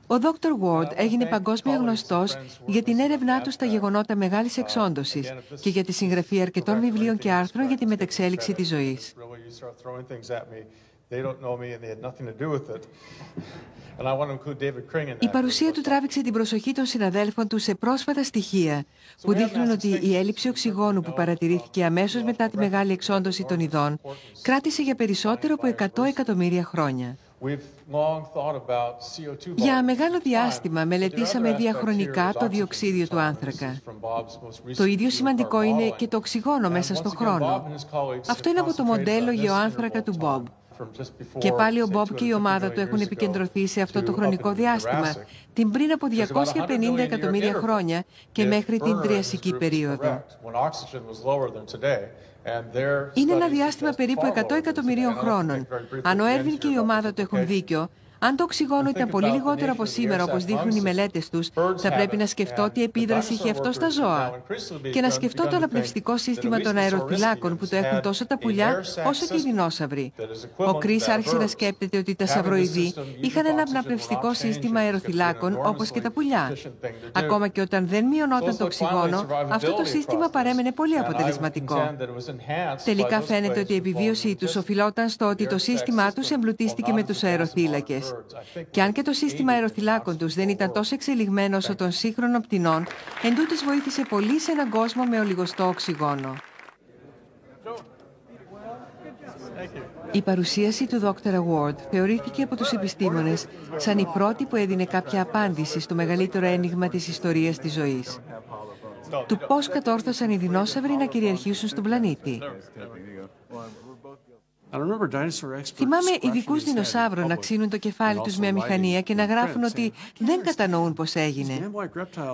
Ο Dr. Ward έγινε παγκόσμια γνωστός για την έρευνά του στα γεγονότα μεγάλης εξόντωσης και για τη συγγραφή αρκετών βιβλίων και άρθρων για τη μετεξέλιξη της ζωής. Η παρουσία του τράβηξε την προσοχή των συναδέλφων του σε πρόσφατα στοιχεία που δείχνουν ότι η έλλειψη οξυγόνου που παρατηρήθηκε αμέσως μετά τη μεγάλη εξόντωση των ειδών κράτησε για περισσότερο από 100 εκατομμύρια χρόνια. Για μεγάλο διάστημα μελετήσαμε διαχρονικά το διοξείδιο του άνθρακα. Το ίδιο σημαντικό είναι και το οξυγόνο μέσα στον χρόνο. Αυτό είναι από το μοντέλο γεωάνθρακα του Bob. Και πάλι ο Bob και η ομάδα του έχουν επικεντρωθεί σε αυτό το χρονικό διάστημα, την πριν από 250 εκατομμύρια χρόνια και μέχρι την Τριασική περίοδο. Είναι ένα διάστημα περίπου 100 εκατομμυρίων χρόνων. Αν ο Έρβιν και η ομάδα του έχουν δίκιο, αν το οξυγόνο ήταν πολύ λιγότερο από σήμερα, όπως δείχνουν οι μελέτες τους, θα πρέπει να σκεφτώ τι επίδραση είχε αυτό στα ζώα. Και να σκεφτώ το αναπνευστικό σύστημα των αεροθυλάκων που το έχουν τόσο τα πουλιά όσο και οι δεινόσαυροι. Ο Κρίς άρχισε να σκέπτεται ότι τα σαυροειδή είχαν ένα αναπνευστικό σύστημα αεροθυλάκων όπως και τα πουλιά. Ακόμα και όταν δεν μειωνόταν το οξυγόνο, αυτό το σύστημα παρέμενε πολύ αποτελεσματικό. Τελικά φαίνεται ότι η επιβίωσή τους οφειλόταν στο ότι το σύστημά τους εμπλουτίστηκε με τους αεροθύλακες. Και αν και το σύστημα αεροθυλάκων τους δεν ήταν τόσο εξελιγμένο όσο των σύγχρονων πτηνών, εντούτοις βοήθησε πολύ σε έναν κόσμο με ολιγοστό οξυγόνο. Η παρουσίαση του Dr. Award θεωρήθηκε από τους επιστήμονες σαν η πρώτη που έδινε κάποια απάντηση στο μεγαλύτερο ένιγμα της ιστορίας της ζωής. Του πώς κατόρθωσαν οι δεινόσαυροι να κυριαρχήσουν στον πλανήτη. Θυμάμαι ειδικούς δεινοσαύρων να ξύνουν το κεφάλι τους με αμηχανία και να γράφουν ότι δεν κατανοούν πώς έγινε.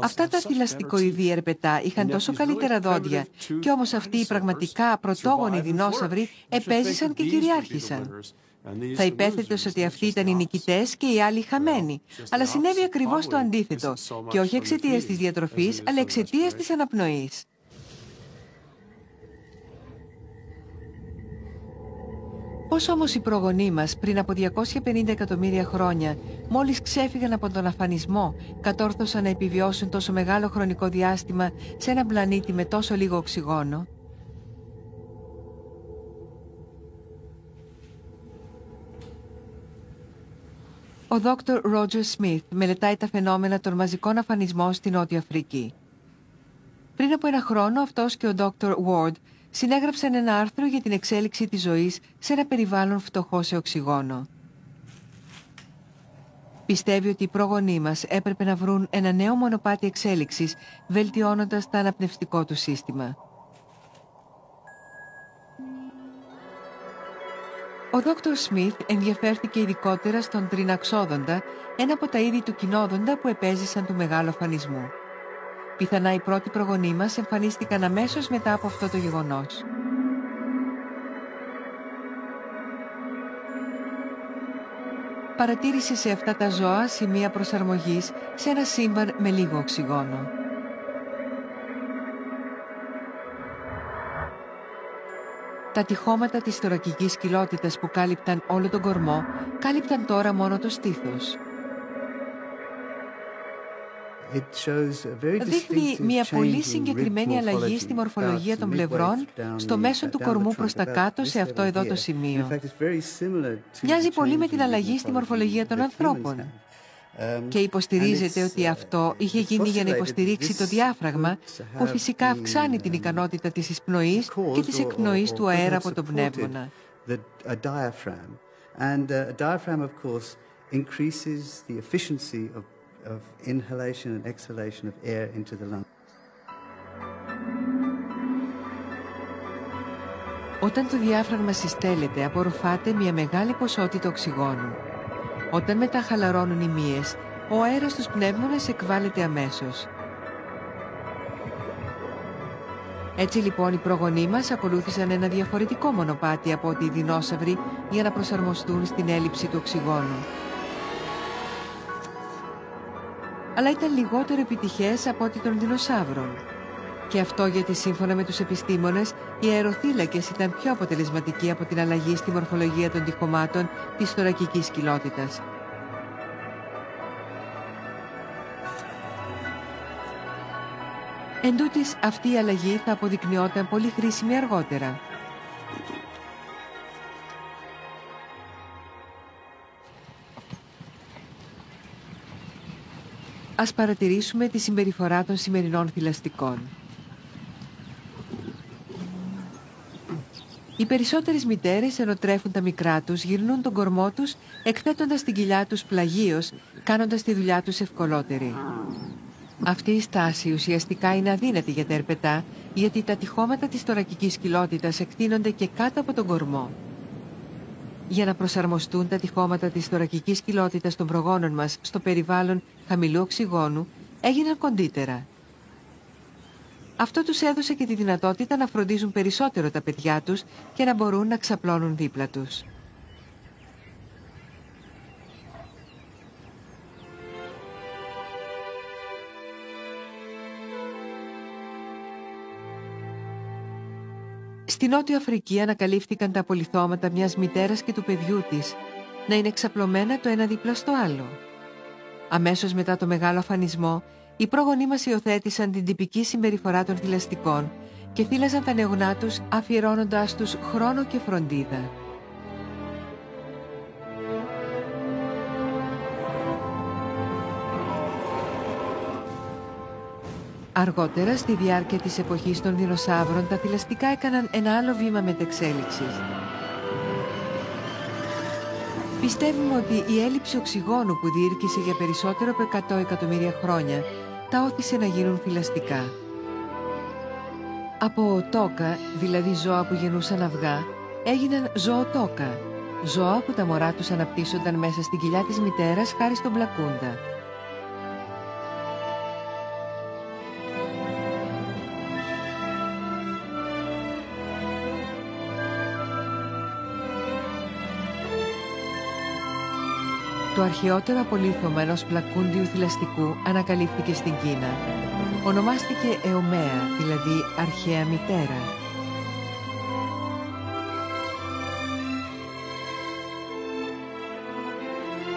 Αυτά τα θηλαστικοειδή ερπετά είχαν τόσο καλύτερα δόντια, και όμως αυτοί οι πραγματικά πρωτόγονοι δεινόσαυροι επέζησαν και κυριάρχησαν. Θα υπέθετος ότι αυτοί ήταν οι νικητές και οι άλλοι οι χαμένοι, αλλά συνέβη ακριβώς το αντίθετο, και όχι εξαιτίας της διατροφής, αλλά εξαιτίας της αναπνοής. Πώς όμως οι προγονείς μας πριν από 250 εκατομμύρια χρόνια, μόλις ξέφυγαν από τον αφανισμό, κατόρθωσαν να επιβιώσουν τόσο μεγάλο χρονικό διάστημα σε έναν πλανήτη με τόσο λίγο οξυγόνο? Ο Dr. Roger Smith μελετάει τα φαινόμενα των μαζικών αφανισμών στη Νότια Αφρική. Πριν από ένα χρόνο αυτός και ο Dr. Ward συνέγραψαν ένα άρθρο για την εξέλιξη της ζωής σε ένα περιβάλλον φτωχό σε οξυγόνο. Πιστεύει ότι οι πρόγονείς μας έπρεπε να βρουν ένα νέο μονοπάτι εξέλιξης, βελτιώνοντας το αναπνευστικό του σύστημα. Ο Dr. Smith ενδιαφέρθηκε ειδικότερα στον τριναξόδοντα, ένα από τα είδη του κοινόδοντα που επέζησαν του μεγάλου αφανισμού. Πιθανά οι πρώτοι προγονείς μας εμφανίστηκαν αμέσως μετά από αυτό το γεγονός. Παρατήρησε σε αυτά τα ζώα σημεία προσαρμογής σε ένα σύμπαν με λίγο οξυγόνο. Τα τυχώματα της θωρακικής κοιλότητας που κάλυπταν όλο τον κορμό, κάλυπταν τώρα μόνο το στήθος. Δείχνει μια πολύ συγκεκριμένη αλλαγή στη μορφολογία των πλευρών στο μέσο του κορμού προς τα κάτω σε αυτό εδώ το σημείο. Μοιάζει πολύ με την αλλαγή στη μορφολογία των ανθρώπων. Και υποστηρίζεται ότι αυτό είχε γίνει για να υποστηρίξει το διάφραγμα, που φυσικά αυξάνει την ικανότητα της εισπνοής και της εκπνοής του αέρα από τον πνεύμονα. Of inhalation and exhalation of air into the lung. Όταν το διάφραγμα συστέλλεται, απορροφάται μια μεγάλη ποσότητα οξυγόνου. Όταν μετά χαλαρώνουν οι μύες, ο αέρας στους πνεύμονες εκβάλλεται αμέσως. Έτσι λοιπόν οι προγονείς μας ακολούθησαν ένα διαφορετικό μονοπάτι από ότι οι δεινόσαυροι για να προσαρμοστούν στην έλλειψη του οξυγόνου. Αλλά ήταν λιγότερο επιτυχές από ό,τι των δεινοσαύρων. Και αυτό γιατί σύμφωνα με τους επιστήμονες, οι αεροθύλακες ήταν πιο αποτελεσματικοί από την αλλαγή στη μορφολογία των τυχωμάτων της θωρακικής κοιλότητας. Εν τούτοις, αυτή η αλλαγή θα αποδεικνυόταν πολύ χρήσιμη αργότερα. Ας παρατηρήσουμε τη συμπεριφορά των σημερινών θηλαστικών. Οι περισσότερες μητέρες, ενώ τρέφουν τα μικρά τους, γυρνούν τον κορμό τους, εκθέτοντας την κοιλιά τους πλαγίως, κάνοντας τη δουλειά τους ευκολότερη. Αυτή η στάση ουσιαστικά είναι αδύνατη για τα ερπετά, γιατί τα τυχώματα της θωρακικής κοιλότητας εκτείνονται και κάτω από τον κορμό. Για να προσαρμοστούν τα τυχώματα της θωρακικής κοιλότητας των προγόνων μας στο περιβάλλον χαμηλού οξυγόνου, έγιναν κοντύτερα. Αυτό τους έδωσε και τη δυνατότητα να φροντίζουν περισσότερο τα παιδιά τους και να μπορούν να ξαπλώνουν δίπλα τους. Στη Νότια Αφρική ανακαλύφθηκαν τα απολιθώματα μιας μητέρας και του παιδιού της να είναι εξαπλωμένα το ένα δίπλα στο άλλο. Αμέσως μετά το μεγάλο αφανισμό, οι πρόγονοί μας υιοθέτησαν την τυπική συμπεριφορά των θηλαστικών και θύλαζαν τα νεογνά τους αφιερώνοντάς τους χρόνο και φροντίδα. Αργότερα, στη διάρκεια της εποχής των δεινοσαύρων, τα θηλαστικά έκαναν ένα άλλο βήμα μετεξέλιξης. Πιστεύουμε ότι η έλλειψη οξυγόνου που διήρκησε για περισσότερο από 100 εκατομμύρια χρόνια τα όθησε να γίνουν θηλαστικά. Από τόκα, δηλαδή ζώα που γεννούσαν αυγά, έγιναν ζωοτόκα, ζώα που τα μωρά τους αναπτύσσονταν μέσα στην κοιλιά της μητέρας χάρη στον πλακούντα. Το αρχαιότερο απολίθωμα ενός πλακούντιου θηλαστικού ανακαλύφθηκε στην Κίνα. Ονομάστηκε Εωμαία, δηλαδή αρχαία μητέρα.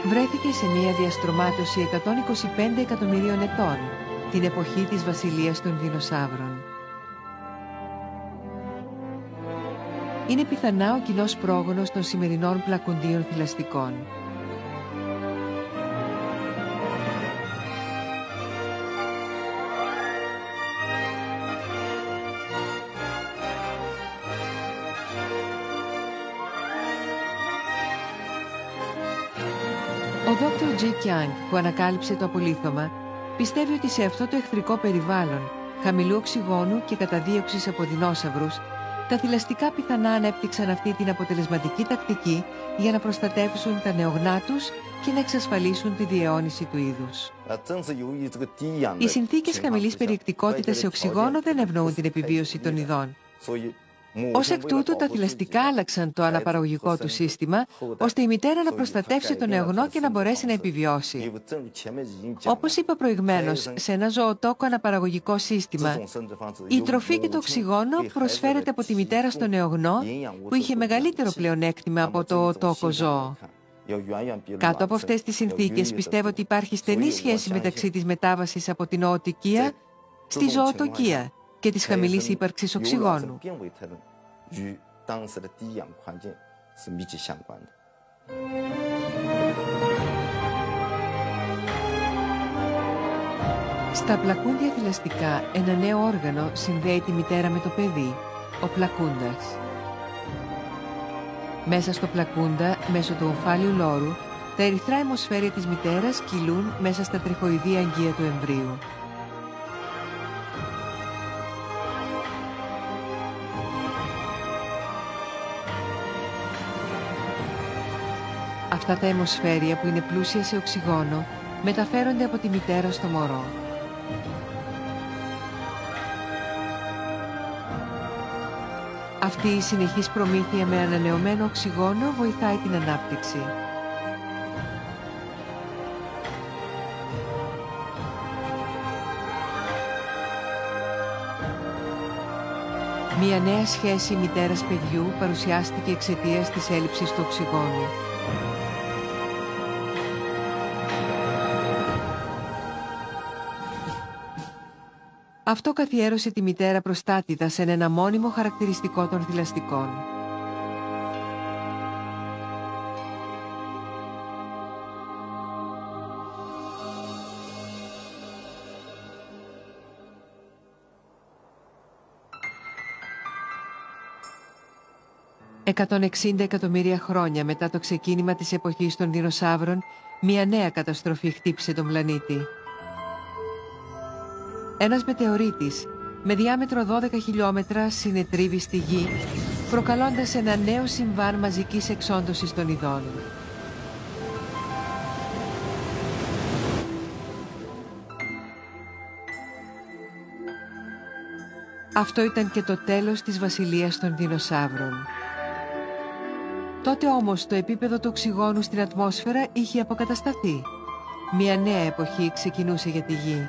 Βρέθηκε σε μια διαστρωμάτωση 125 εκατομμυρίων ετών, την εποχή της βασιλείας των δεινοσαύρων. Είναι πιθανά ο κοινός πρόγονος των σημερινών πλακουντίων θηλαστικών. Ο Dr. G. Kiang, που ανακάλυψε το απολίθωμα, πιστεύει ότι σε αυτό το εχθρικό περιβάλλον, χαμηλού οξυγόνου και καταδίωξης από δεινόσαυρους, τα θηλαστικά πιθανά ανέπτυξαν αυτή την αποτελεσματική τακτική για να προστατεύσουν τα νεογνά τους και να εξασφαλίσουν τη διαιώνιση του είδους. Οι συνθήκες χαμηλής περιεκτικότητας σε οξυγόνο δεν ευνοούν την επιβίωση των ειδών. Ως εκ τούτου, τα θηλαστικά άλλαξαν το αναπαραγωγικό του σύστημα, ώστε η μητέρα να προστατεύσει τον νεογνώ και να μπορέσει να επιβιώσει. Όπως είπα προηγουμένως, σε ένα ζωοτόκο αναπαραγωγικό σύστημα, η τροφή και το οξυγόνο προσφέρεται από τη μητέρα στον νεογνώ, που είχε μεγαλύτερο πλεονέκτημα από το τόκο ζώο. Κάτω από αυτές τις συνθήκες, πιστεύω ότι υπάρχει στενή σχέση μεταξύ της μετάβασης από την οοτικία στη ζωοτοκία και της χαμηλής ύπαρξης οξυγόνου. Στα πλακούντια θηλαστικά, ένα νέο όργανο συνδέει τη μητέρα με το παιδί, ο πλακούντας. Μέσα στο πλακούντα, μέσω του ομφάλιου λόρου, τα ερυθρά αιμοσφαίρια της μητέρας κυλούν μέσα στα τριχοειδή αγγεία του εμβρίου. Αυτά τα αιμοσφαίρια, που είναι πλούσια σε οξυγόνο, μεταφέρονται από τη μητέρα στο μωρό. Αυτή η συνεχής προμήθεια με ανανεωμένο οξυγόνο βοηθάει την ανάπτυξη. Μια νέα σχέση μητέρας παιδιού παρουσιάστηκε εξαιτίας της έλλειψης του οξυγόνου. Αυτό καθιέρωσε τη μητέρα προστάτηδα σε ένα μόνιμο χαρακτηριστικό των θηλαστικών. «160 εκατομμύρια χρόνια μετά το ξεκίνημα της εποχής των δεινοσαύρων, μια νέα καταστροφή χτύπησε τον πλανήτη. Ένας μετεωρίτης με διάμετρο 12 χιλιόμετρα συνετρίβει στη Γη, προκαλώντας ένα νέο συμβάν μαζικής εξόντωσης των ειδών. Αυτό ήταν και το τέλος της βασιλείας των δεινοσαύρων. Τότε όμως το επίπεδο του οξυγόνου στην ατμόσφαιρα είχε αποκατασταθεί. Μια νέα εποχή ξεκινούσε για τη Γη.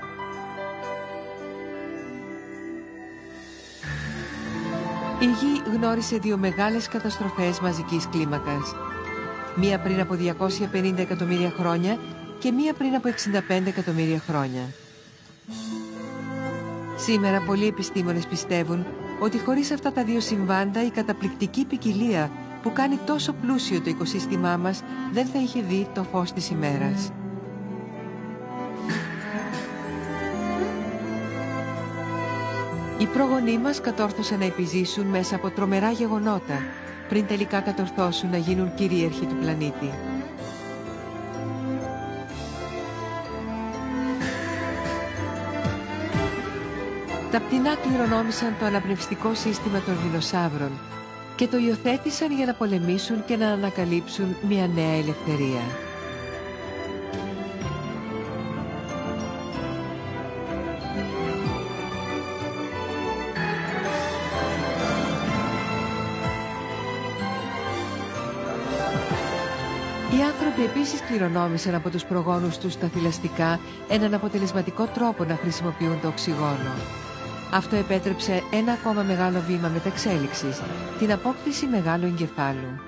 Η Γη γνώρισε δύο μεγάλες καταστροφές μαζικής κλίμακας. Μία πριν από 250 εκατομμύρια χρόνια και μία πριν από 65 εκατομμύρια χρόνια. Σήμερα πολλοί επιστήμονες πιστεύουν ότι χωρίς αυτά τα δύο συμβάντα η καταπληκτική ποικιλία που κάνει τόσο πλούσιο το οικοσύστημά μας δεν θα είχε δει το φως της ημέρας. Οι πρόγονοί μας κατόρθωσαν να επιζήσουν μέσα από τρομερά γεγονότα πριν τελικά κατορθώσουν να γίνουν κυρίαρχοι του πλανήτη. Τα πτηνά κληρονόμησαν το αναπνευστικό σύστημα των δεινοσαύρων και το υιοθέτησαν για να πολεμήσουν και να ανακαλύψουν μια νέα ελευθερία. Οι άνθρωποι επίσης κληρονόμησαν από τους προγόνους τους τα θηλαστικά έναν αποτελεσματικό τρόπο να χρησιμοποιούν το οξυγόνο. Αυτό επέτρεψε ένα ακόμα μεγάλο βήμα μεταξέλιξης, την απόκτηση μεγάλου εγκεφάλου.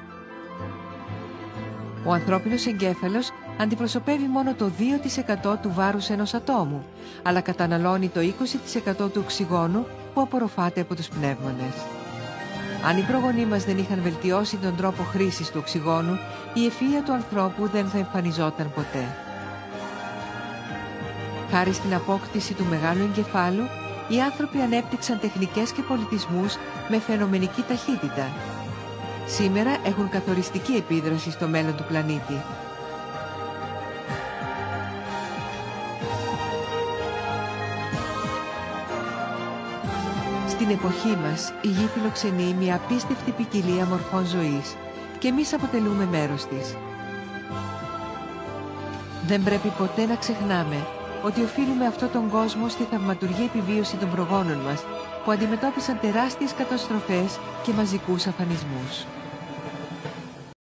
Ο ανθρώπινος εγκέφαλος αντιπροσωπεύει μόνο το 2% του βάρους ενός ατόμου, αλλά καταναλώνει το 20% του οξυγόνου που απορροφάται από τους πνεύμονες. Αν οι προγονείς μας δεν είχαν βελτιώσει τον τρόπο χρήσης του οξυγόνου, η ευφυΐα του ανθρώπου δεν θα εμφανιζόταν ποτέ. Χάρη στην απόκτηση του μεγάλου εγκεφάλου, οι άνθρωποι ανέπτυξαν τεχνικές και πολιτισμούς με φαινομενική ταχύτητα. Σήμερα έχουν καθοριστική επίδραση στο μέλλον του πλανήτη. Στην εποχή μας, η Γη φιλοξενεί μια απίστευτη ποικιλία μορφών ζωής και εμείς αποτελούμε μέρος της. Δεν πρέπει ποτέ να ξεχνάμε ότι οφείλουμε αυτόν τον κόσμο στη θαυματουργή επιβίωση των προγόνων μας που αντιμετώπισαν τεράστιες καταστροφές και μαζικούς αφανισμούς.